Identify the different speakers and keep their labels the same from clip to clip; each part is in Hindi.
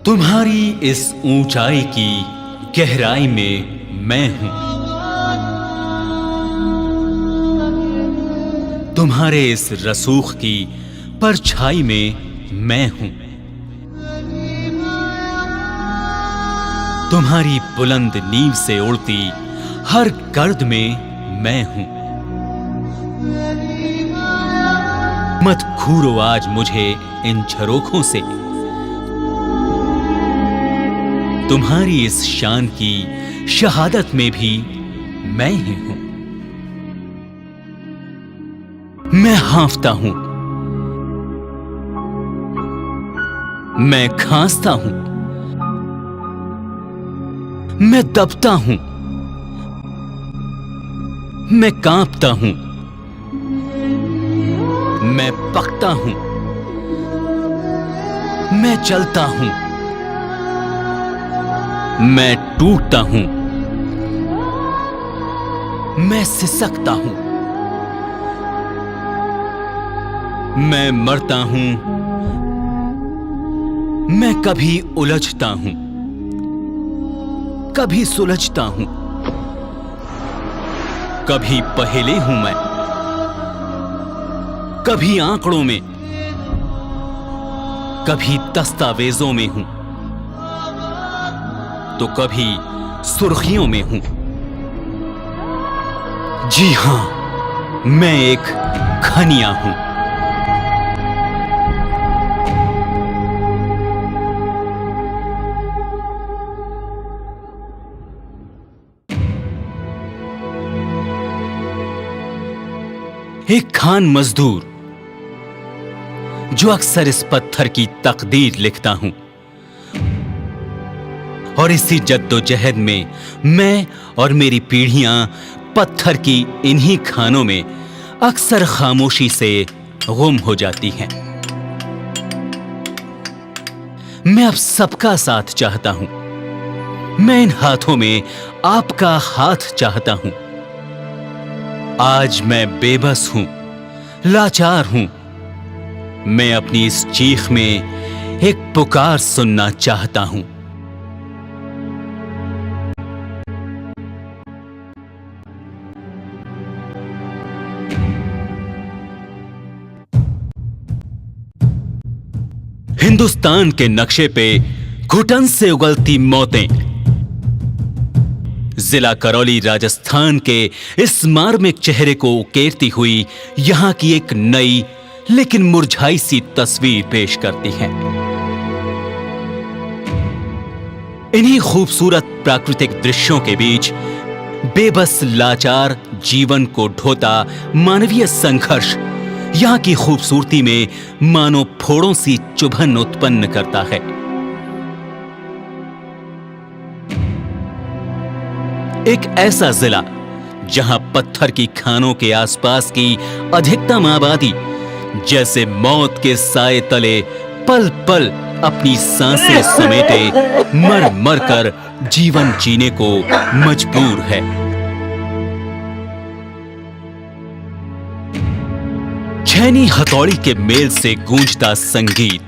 Speaker 1: तुम्हारी इस ऊंचाई की गहराई में मैं हूं, तुम्हारे इस रसूख की परछाई में मैं हूं, तुम्हारी बुलंद नींव से उड़ती हर गर्द में मैं हूं। मत घूरो आज मुझे इन झरोखों से, तुम्हारी इस शान की शहादत में भी मैं ही हूं। मैं हाँफता हूं, मैं खांसता हूं, मैं दबता हूं, मैं कांपता हूं, मैं पकता हूं, मैं चलता हूं, मैं टूटता हूं, मैं सिसकता हूं, मैं मरता हूं, मैं कभी उलझता हूं, कभी सुलझता हूं, कभी पहेली हूं मैं, कभी आंकड़ों में, कभी दस्तावेजों में हूं, तो कभी सुर्खियों में हूं। जी हां, मैं एक खनिया हूं। एक खान मजदूर जो अक्सर इस पत्थर की तकदीर लिखता हूं, और इसी जद्दोजहद में मैं और मेरी पीढ़ियां पत्थर की इन्हीं खानों में अक्सर खामोशी से गुम हो जाती हैं। मैं अब सबका साथ चाहता हूं, मैं इन हाथों में आपका हाथ चाहता हूं। आज मैं बेबस हूं, लाचार हूं, मैं अपनी इस चीख में एक पुकार सुनना चाहता हूं। हिंदुस्तान के नक्शे पे घुटन से उगलती मौतें, जिला करौली राजस्थान के इस मार्मिक चेहरे को उकेरती हुई यहां की एक नई लेकिन मुरझाई सी तस्वीर पेश करती है। इन्हीं खूबसूरत प्राकृतिक दृश्यों के बीच बेबस लाचार जीवन को ढोता मानवीय संघर्ष यहां की खूबसूरती में मानो फोड़ों सी चुभन उत्पन्न करता है। एक ऐसा जिला जहां पत्थर की खानों के आसपास की अधिकतम आबादी जैसे मौत के साए तले पल पल अपनी सांसें समेटे मर मर कर जीवन जीने को मजबूर है। छेनी हथौड़ी के मेल से गूंजता संगीत,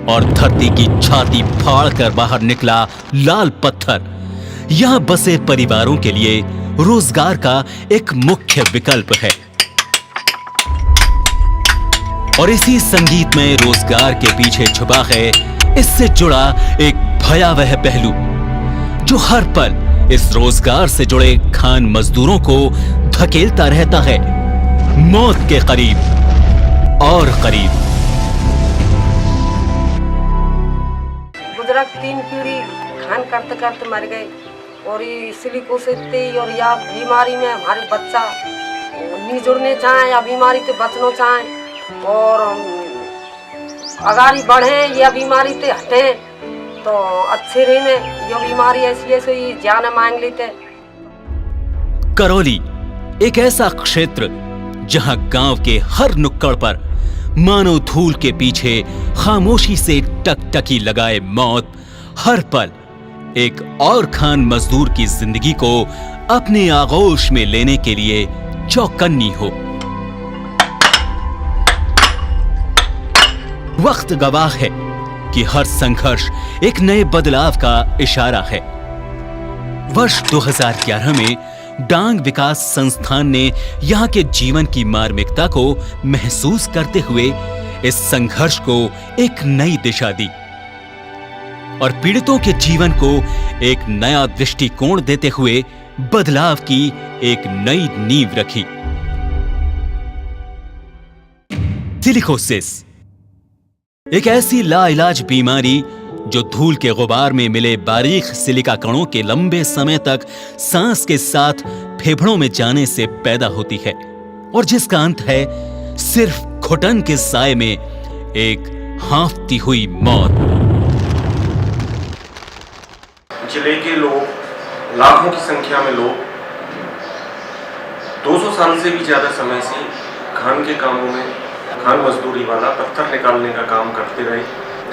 Speaker 1: और धरती की छाती फाड़कर बाहर निकला लाल पत्थर यहां बसे परिवारों के लिए रोजगार का एक मुख्य विकल्प है। और इसी संगीत में रोजगार के पीछे छुपा है इससे जुड़ा एक भयावह पहलू जो हर पल इस रोजगार से जुड़े खान मजदूरों को धकेलता रहता है मौत के करीब और करीब।
Speaker 2: गुजरात 3 पीढ़ी खान करते करते मर गए, और ये सिलिकोसिस और या बीमारी में हमारे बच्चा नहीं जुड़ने चाहें या बीमारी से बचना चाहें, और अगाड़ी बढ़े या बीमारी से हटे तो अच्छे रहे। ये बीमारी ऐसी ऐसी जान मांग लेते।
Speaker 1: करौली एक ऐसा क्षेत्र जहां गांव के हर नुक्कड़ पर मानो धूल के पीछे खामोशी से टकटकी लगाए मौत हर पल एक और खान मजदूर की जिंदगी को अपने आगोश में लेने के लिए चौकन्नी हो। वक्त गवाह है कि हर संघर्ष एक नए बदलाव का इशारा है। वर्ष 2011 में डांग विकास संस्थान ने यहाँ के जीवन की मार्मिकता को महसूस करते हुए इस संघर्ष को एक नई दिशा दी और पीड़ितों के जीवन को एक नया दृष्टिकोण देते हुए बदलाव की एक नई नींव रखी। सिलिकोसिस एक ऐसी लाइलाज बीमारी जो धूल के गुबार में मिले बारीक सिलिका कणों के लंबे समय तक सांस के साथ फेफड़ों में जाने से पैदा होती है और जिसका अंत है सिर्फ घुटन के साए में एक हाँफती हुई मौत।
Speaker 3: जिले के लोग, लाखों की संख्या में लोग 200 साल से भी ज्यादा समय से खान के कामों में, खान मजदूरी वाला पत्थर निकालने का काम करते रहे।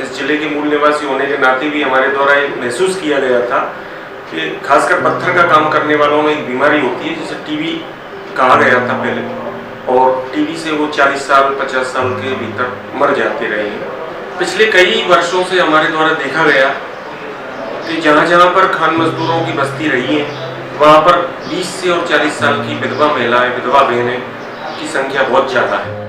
Speaker 3: इस जिले के मूल निवासी होने के नाते भी हमारे द्वारा ये महसूस किया गया था कि खासकर पत्थर का काम करने वालों में एक बीमारी होती है जिसे टीबी कहा गया था पहले, और टीबी से वो 40 साल 50 साल के भीतर मर जाते रहे हैं। पिछले कई वर्षों से हमारे द्वारा देखा गया कि जहाँ जहाँ पर खान मजदूरों की बस्ती रही है वहाँ पर 20 से और 40 साल की विधवा महिलाएं, विधवा बहनें की संख्या बहुत ज़्यादा है।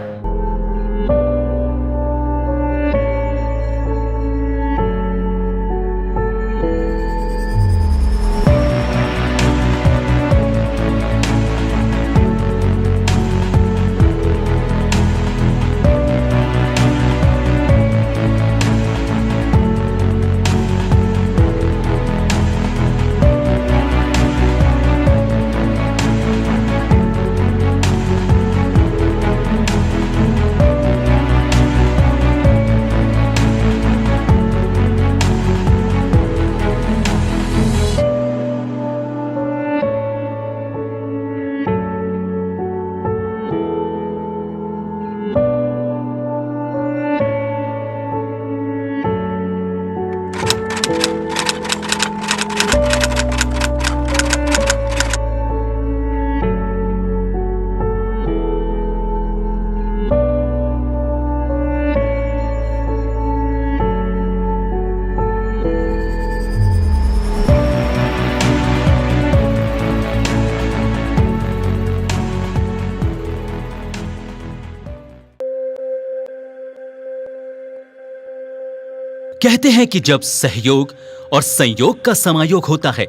Speaker 1: कहते हैं कि जब सहयोग और संयोग का समायोग होता है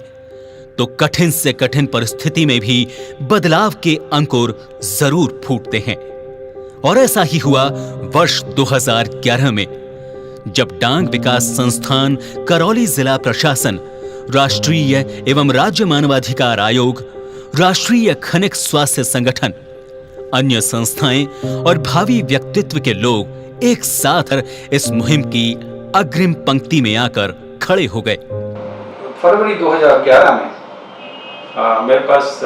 Speaker 1: तो कठिन से कठिन परिस्थिति में भी बदलाव के अंकुर जरूर फूटते हैं। और ऐसा ही हुआ वर्ष 2011 में, जब डांग विकास संस्थान, करौली जिला प्रशासन, राष्ट्रीय एवं राज्य मानवाधिकार आयोग, राष्ट्रीय खनिक स्वास्थ्य संगठन, अन्य संस्थाएं और भावी व्यक्तित्व के लोग एक साथ इस मुहिम की अग्रिम पंक्ति में आकर खड़े हो गए।
Speaker 4: फरवरी 2011 में मेरे पास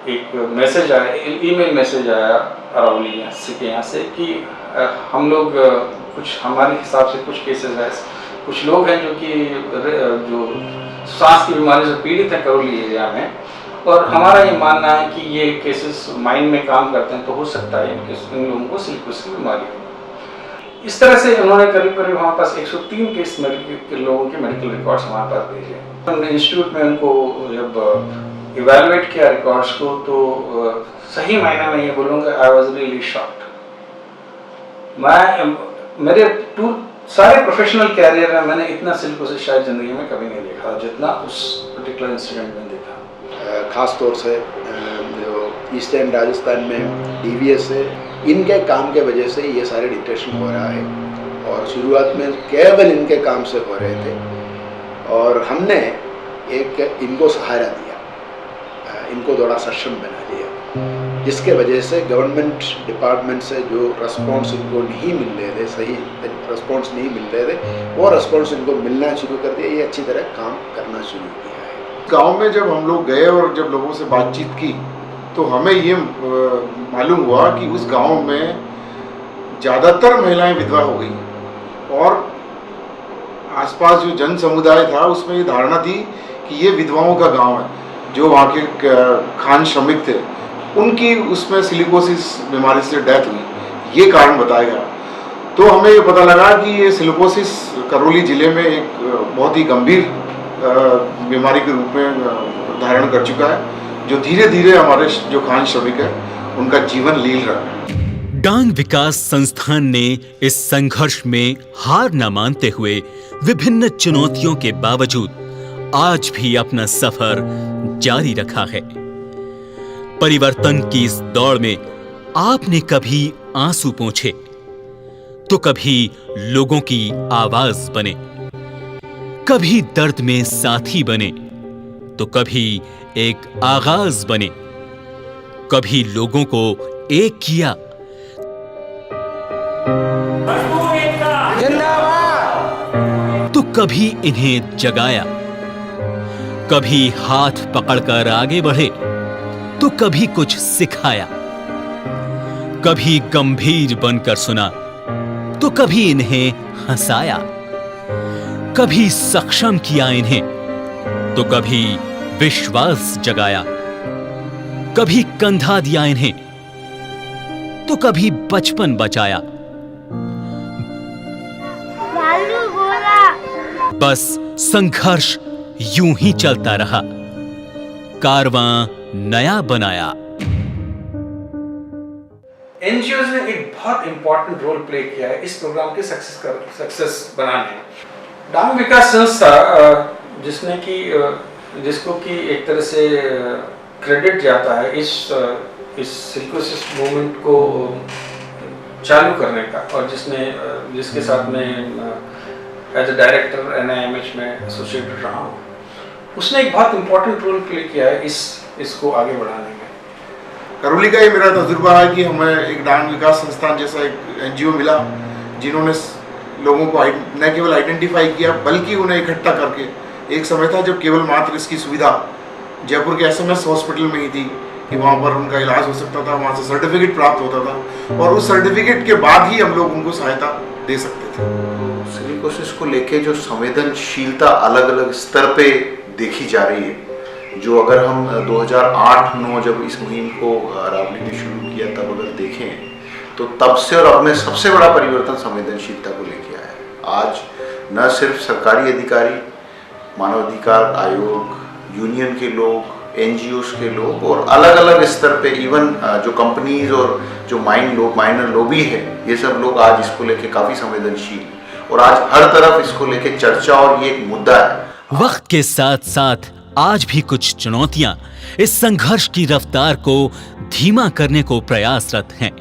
Speaker 4: एक मैसेज आया, ईमेल मैसेज आया अरावली के यहाँ से कि हम लोग कुछ हमारे हिसाब से कुछ केसेस है, कुछ लोग हैं जो सांस की बीमारी से पीड़ित हैं करौली एरिया में, और हमारा ये मानना है कि ये केसेस माइंड में काम करते हैं तो हो सकता है इन लोगों को सिलिकोसिस की बीमारी हो। इस तरह से उन्होंने करीब करीब हमारे पास 103 केस के लोगों के मेडिकल रिकॉर्ड्स हमारे पास भेजे। हमने इंस्टीट्यूट में उनको जब इवैल्यूएट किया रिकॉर्ड्स को तो सही मायने में ये बोलूँगा आई वाज रियली शॉक्ड। मैं मेरे सारे प्रोफेशनल कैरियर में मैंने इतना सिलिकोसिस शायद ज़िंदगी में कभी नहीं देखा जितना उस पर्टिकुलर इंसिडेंट में देखा।
Speaker 5: ख़ास तौर से जो ईस्टर्न राजस्थान में डीवीएस है, इनके काम के वजह से ये सारे डिटेक्शन हो रहा है, और शुरुआत में केवल इनके काम से हो रहे थे और हमने एक इनको सहारा दिया, इनको थोड़ा सक्षम बना दिया, जिसके वजह से गवर्नमेंट डिपार्टमेंट से जो रिस्पॉन्स इनको नहीं मिल रहे थे, सही रिस्पॉन्स नहीं मिल रहे थे, वो रिस्पॉन्स इनको मिलना शुरू कर दिया। ये अच्छी तरह काम करना शुरू किया है।
Speaker 6: गांव में जब हम लोग गए और जब लोगों से बातचीत की तो हमें ये मालूम हुआ कि उस गांव में ज़्यादातर महिलाएं विधवा हो गई और आसपास जो जन समुदाय था उसमें ये धारणा थी कि ये विधवाओं का गांव है। जो वहाँ के खान श्रमिक थे उनकी उसमें सिलिकोसिस बीमारी से डेथ हुई, ये कारण बताया गया। तो हमें ये पता लगा कि ये सिलिकोसिस करौली ज़िले में एक बहुत ही गंभीर बीमारी के रूप में धारण कर चुका है, जो धीरे धीरे हमारे जो खान श्रमिक है उनका जीवन लील रहा है।
Speaker 1: डांग विकास संस्थान ने इस संघर्ष में हार न मानते हुए विभिन्न चुनौतियों के बावजूद आज भी अपना सफर जारी रखा है। परिवर्तन की इस दौड़ में आपने कभी आंसू पोंछे तो कभी लोगों की आवाज बने, कभी दर्द में साथी बने तो कभी एक आगाज बने, कभी लोगों को एक किया तो कभी इन्हें जगाया, कभी हाथ पकड़कर आगे बढ़े तो कभी कुछ सिखाया, कभी गंभीर बनकर सुना तो कभी इन्हें हंसाया, कभी सक्षम किया इन्हें तो कभी विश्वास जगाया, कभी कंधा दिया इन्हें तो कभी बचपन बचाया। बस संघर्ष यूं ही चलता रहा, कारवां नया बनाया।
Speaker 4: एनजीओज ने एक बहुत इंपॉर्टेंट रोल प्ले किया है इस प्रोग्राम के सक्सेस बनाने में। डांग विकास संस्था जिसने की जिसको कि एक तरह से क्रेडिट जाता है इस सिलिकोसिस मूवमेंट को चालू करने का, और जिसके साथ में एज ए डायरेक्टर NIMH में एसोसिएटेड रहा हूँ, उसने एक बहुत इंपॉर्टेंट रोल प्ले किया है इसको आगे बढ़ाने में।
Speaker 6: करौली का ये मेरा तजुर्बा है कि हमें एक डांग विकास संस्थान जैसा एक NGO मिला जिन्होंने लोगों को न केवल आइडेंटिफाई किया बल्कि उन्हें इकट्ठा करके, एक समय था जब केवल मात्र इसकी सुविधा जयपुर के SMS हॉस्पिटल में ही थी कि वहाँ पर उनका इलाज हो सकता था, वहाँ से सर्टिफिकेट प्राप्त होता था और उस सर्टिफिकेट के बाद ही हम लोग उनको सहायता दे सकते थे।
Speaker 5: सिलिकोसिस को लेके जो संवेदनशीलता अलग अलग स्तर पे देखी जा रही है, जो अगर हम 2008-9 जब इस मुहिम को अरावली ने शुरू किया तब अगर देखें तो तब से और अब में सबसे बड़ा परिवर्तन संवेदनशीलता को लेके आया है। आज न सिर्फ सरकारी अधिकारी, मानवाधिकार आयोग, यूनियन के लोग, NGOs के लोग और अलग अलग स्तर पे इवन जो कंपनीज और जो माइनर लॉबी है, ये सब लोग आज इसको लेके काफ़ी संवेदनशील, और आज हर तरफ इसको लेके चर्चा और ये एक मुद्दा है।
Speaker 1: वक्त के साथ साथ आज भी कुछ चुनौतियां इस संघर्ष की रफ्तार को धीमा करने को प्रयासरत हैं,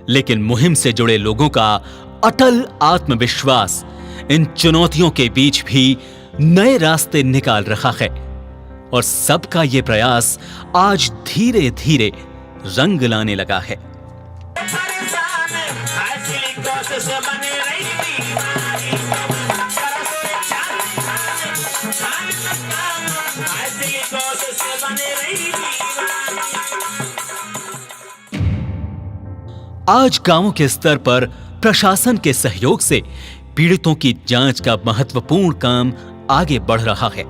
Speaker 1: लेकिन मुहिम से जुड़े लोगों का अटल आत्मविश्वास इन चुनौतियों के बीच भी नए रास्ते निकाल रहा है और सबका ये प्रयास आज धीरे धीरे रंग लाने लगा है। आज गांवों के स्तर पर प्रशासन के सहयोग से पीड़ितों की जांच का महत्वपूर्ण काम आगे बढ़ रहा है।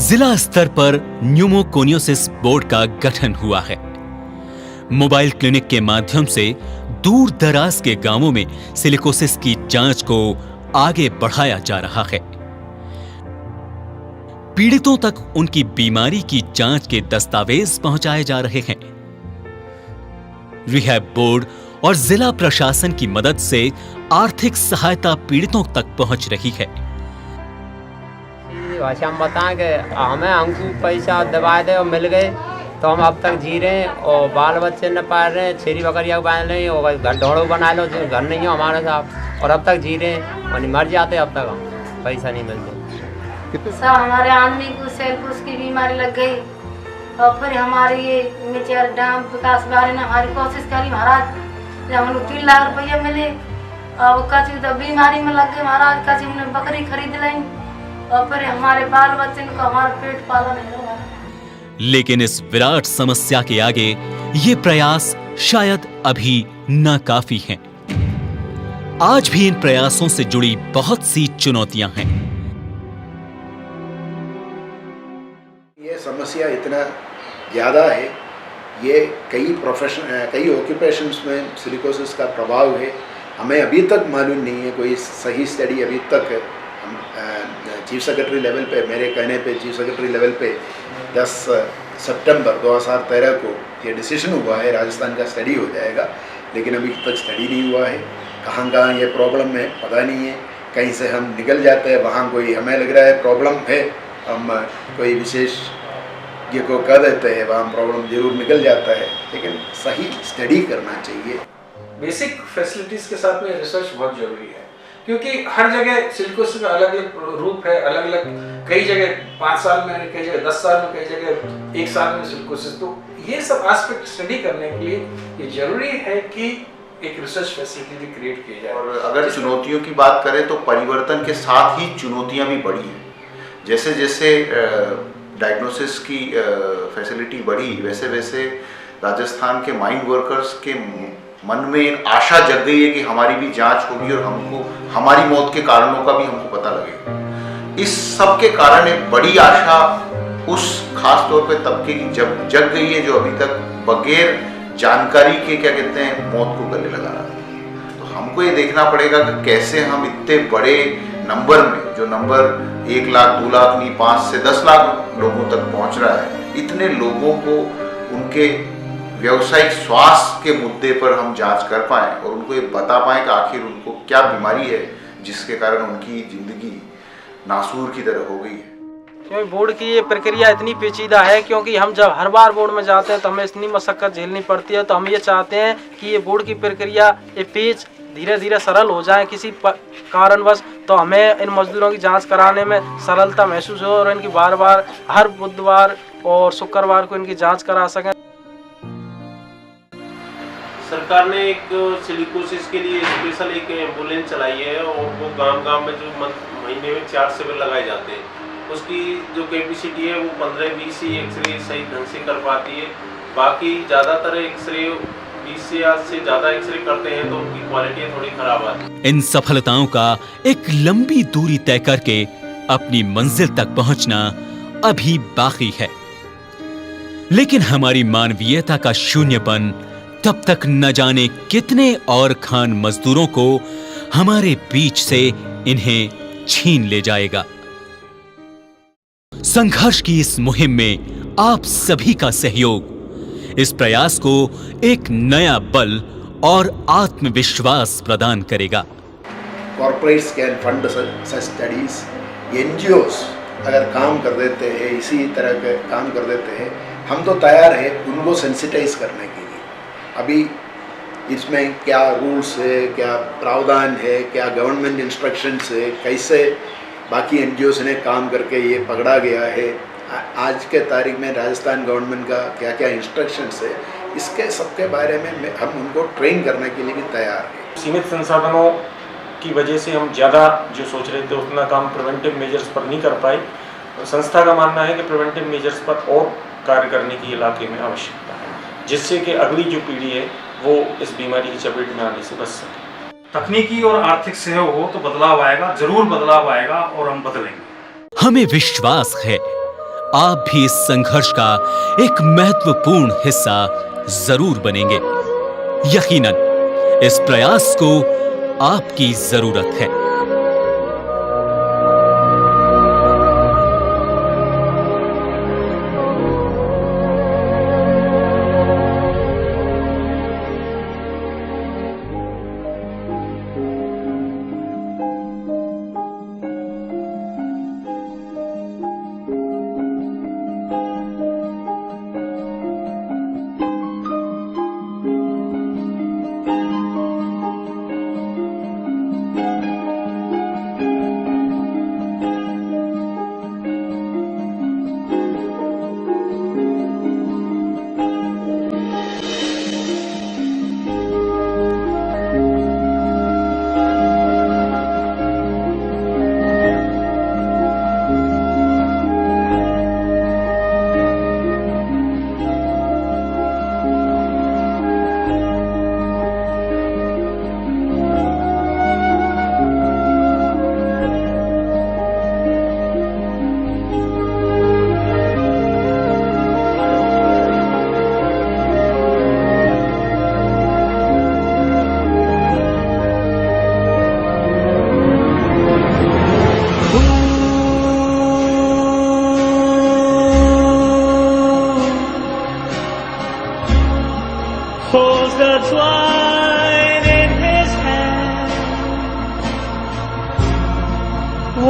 Speaker 1: जिला स्तर पर न्यूमोकोनियोसिस बोर्ड का गठन हुआ है। मोबाइल क्लिनिक के माध्यम से दूर दराज के गांवों में सिलिकोसिस की जांच को आगे बढ़ाया जा रहा है। पीड़ितों तक उनकी बीमारी की जांच के दस्तावेज पहुंचाए जा रहे हैं। रिहैब बोर्ड और जिला प्रशासन की मदद से आर्थिक सहायता पीड़ितों तक पहुंच रही है।
Speaker 7: हम बताएं कि हमको पैसा दवाई दे और मिल गए तो हम अब तक जी रहे हैं और बाल बच्चे न पाल रहे हैं, छेरी बकरियाँ बांध रहे हैं और घर ढोड़ो बना लो, जो घर नहीं हो हमारे साथ, और अब तक जी रहे हैं और मर जाते अब तक हम पैसा नहीं मिलते।
Speaker 8: सब हमारे आदमी को सेल्फुस की बीमारी लग गई और फिर हमारे ये मिचर डांग विकास वाले ने हमारी कोशिश करी महाराज, जब हम लोग 3 लाख रुपया मिले और कच्ची तो बीमारी में लग गए महाराज, कच्ची हमने बकरी खरीद ली और फिर हमारे बाल बच्चे को हमारा पेट पाला नहीं रहा।
Speaker 1: लेकिन इस विराट समस्या के आगे ये प्रयास शायद अभी नाकाफी हैं। आज भी इन प्रयासों से जुड़ी बहुत सी चुनौतियां हैं।
Speaker 5: ये समस्या इतना ज़्यादा है ये कई ऑक्यूपेशंस में सिलिकोसिस का प्रभाव है। हमें अभी तक मालूम नहीं है कोई सही स्टडी अभी तक। हम चीफ सेक्रेटरी लेवल पे, मेरे कहने पे चीफ सेक्रेटरी लेवल पे 10 सितंबर 2013 को ये डिसीजन हुआ है, राजस्थान का स्टडी हो जाएगा, लेकिन अभी तक स्टडी नहीं हुआ है। कहाँ कहाँ ये प्रॉब्लम है पता नहीं है। कहीं से हम निकल जाते हैं, वहाँ कोई हमें लग रहा है प्रॉब्लम है, हम कोई विशेष ये को कह देते हैं, वहाँ प्रॉब्लम जरूर निकल जाता है, लेकिन सही स्टडी करना चाहिए।
Speaker 4: बेसिक फैसिलिटीज़ के साथ में रिसर्च बहुत जरूरी है, क्योंकि हर जगह सिलिकोसिस का अलग अलग रूप है, अलग अलग कई जगह 5 साल में, कई जगह 10 साल में, कई जगह 1 साल में सिलिकोसिस। तो ये सब एस्पेक्ट स्टडी करने के लिए ये जरूरी है कि एक रिसर्च फैसिलिटी भी क्रिएट की जाए।
Speaker 6: और अगर चुनौतियों की बात करें तो परिवर्तन के साथ ही चुनौतियां भी बढ़ी हैं। जैसे जैसे डायग्नोसिस की फैसिलिटी बढ़ी, वैसे वैसे राजस्थान के माइंड वर्कर्स के मन में एक आशा जग गई है कि हमारी भी जांच होगी और हमको हमारी मौत के कारणों का भी हमको पता लगेगा। इस सब के कारण एक बड़ी आशा उस खास तौर पे तबके की जग गई है जो अभी तक बगैर जानकारी के क्या कहते हैं मौत को गले लगा रहा है। तो हमको ये देखना पड़ेगा कि कैसे हम इतने बड़े नंबर में, जो नंबर 1 लाख 2 लाख नहीं 5 से 10 लाख लोगों तक पहुंच रहा है, इतने लोगों को उनके व्यावसायिक स्वास्थ्य के मुद्दे पर हम जांच कर पाएं और उनको ये बता पाएं कि आखिर उनको क्या बीमारी है जिसके कारण उनकी जिंदगी नासूर की तरह हो गई है।
Speaker 9: क्योंकि बोर्ड की ये प्रक्रिया इतनी पेचीदा है, क्योंकि हम जब हर बार बोर्ड में जाते हैं तो हमें इतनी मशक्कत झेलनी पड़ती है। तो हम ये चाहते हैं कि ये बोर्ड की प्रक्रिया, ये पेज धीरे धीरे सरल हो जाए किसी कारणवश, तो हमें इन मजदूरों की जांच कराने में सरलता महसूस हो और इनकी बार बार हर बुधवार और शुक्रवार को इनकी जांच करा सकें।
Speaker 3: सरकार ने एक सिलिकोसिस के लिए स्पेशल एक एम्बुलेंस चलाई है और वो गांव-गांव में जो महीने में 4 शिविर लगाए जाते हैं, उसकी जो कैपेसिटी है वो 15-20 ही एक्सरे सही ढंग से कर पाती है। बाकी ज़्यादातर एक्सरे 20 से ज़्यादा एक्सरे करते हैं तो उनकी क्वालिटी थोड़ी खराब आती है।
Speaker 1: इन सफलताओं का एक लंबी दूरी तय करके अपनी मंजिल तक पहुंचना अभी बाकी है, लेकिन हमारी मानवीयता का शून्यपन तब तक न जाने कितने और खान मजदूरों को हमारे बीच से इन्हें छीन ले जाएगा। संघर्ष की इस मुहिम में आप सभी का सहयोग इस प्रयास को एक नया बल और आत्मविश्वास प्रदान करेगा।
Speaker 5: Corporates can fund such studies. NGOs अगर काम कर देते हैं, इसी तरह के काम कर देते हैं, हम तो तैयार हैं उनको सेंसिटाइज करने के लिए। अभी इसमें क्या रूल्स है, क्या प्रावधान है, क्या गवर्नमेंट इंस्ट्रक्शंस है, कैसे बाकी एनजीओस ने काम करके ये पकड़ा गया है, आज के तारीख में राजस्थान गवर्नमेंट का क्या क्या इंस्ट्रक्शंस है, इसके सबके बारे में हम उनको ट्रेन करने के लिए भी तैयार हैं।
Speaker 10: सीमित संसाधनों की वजह से हम ज़्यादा जो सोच रहे थे उतना काम प्रिवेंटिव मेजर्स पर नहीं कर पाए। संस्था का मानना है कि प्रिवेंटिव मेजर्स पर और कार्य करने की इलाके में आवश्यकता है, जिससे कि अगली जो पीढ़ी है वो इस बीमारी की चपेट में आने से बच सके।
Speaker 11: तकनीकी और आर्थिक सहयोग हो तो बदलाव आएगा, जरूर बदलाव आएगा और हम बदलेंगे।
Speaker 1: हमें विश्वास है आप भी इस संघर्ष का एक महत्वपूर्ण हिस्सा जरूर बनेंगे। यकीनन इस प्रयास को आपकी जरूरत है।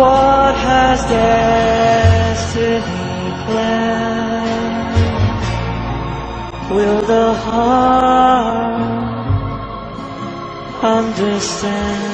Speaker 12: what has destiny planned? Will the heart understand?